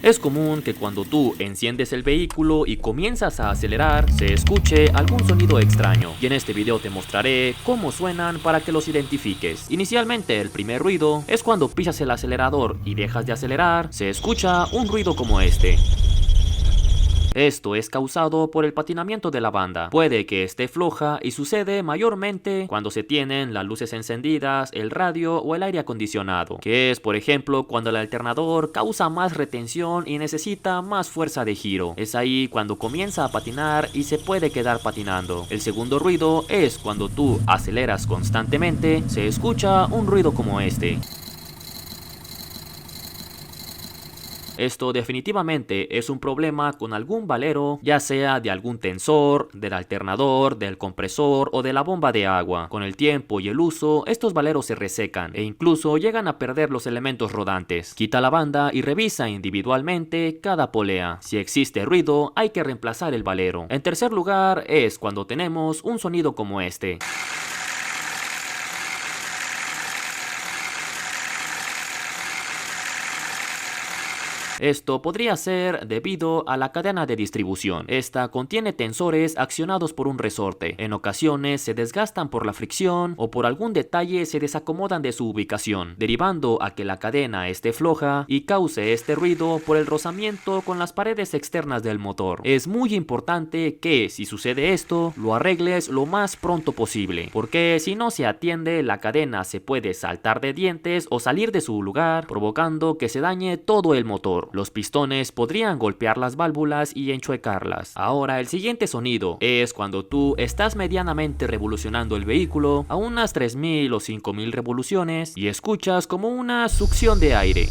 Es común que cuando tú enciendes el vehículo y comienzas a acelerar, se escuche algún sonido extraño, y en este video te mostraré cómo suenan para que los identifiques. Inicialmente, el primer ruido es cuando pisas el acelerador y dejas de acelerar, se escucha un ruido como este. Esto es causado por el patinamiento de la banda. Puede que esté floja y sucede mayormente cuando se tienen las luces encendidas, el radio o el aire acondicionado, que es por ejemplo cuando el alternador causa más retención y necesita más fuerza de giro. Es ahí cuando comienza a patinar y se puede quedar patinando. El segundo ruido es cuando tú aceleras constantemente, se escucha un ruido como este. Esto definitivamente es un problema con algún valero, ya sea de algún tensor, del alternador, del compresor o de la bomba de agua. Con el tiempo y el uso, estos valeros se resecan e incluso llegan a perder los elementos rodantes. Quita la banda y revisa individualmente cada polea. Si existe ruido, hay que reemplazar el valero. En tercer lugar es cuando tenemos un sonido como este. Esto podría ser debido a la cadena de distribución. Esta contiene tensores accionados por un resorte. En ocasiones se desgastan por la fricción o por algún detalle se desacomodan de su ubicación, derivando a que la cadena esté floja y cause este ruido por el rozamiento con las paredes externas del motor. Es muy importante que, si sucede esto, lo arregles lo más pronto posible, porque si no se atiende, la cadena se puede saltar de dientes o salir de su lugar, provocando que se dañe todo el motor. Los pistones podrían golpear las válvulas y enchuecarlas. Ahora, el siguiente sonido es cuando tú estás medianamente revolucionando el vehículo a unas 3000 o 5000 revoluciones y escuchas como una succión de aire.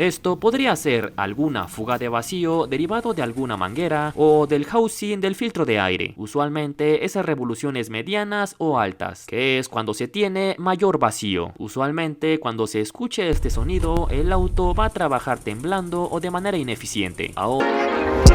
Esto podría ser alguna fuga de vacío derivado de alguna manguera o del housing del filtro de aire. Usualmente esas revoluciones medianas o altas, que es cuando se tiene mayor vacío. Usualmente cuando se escuche este sonido, el auto va a trabajar temblando o de manera ineficiente. Ahora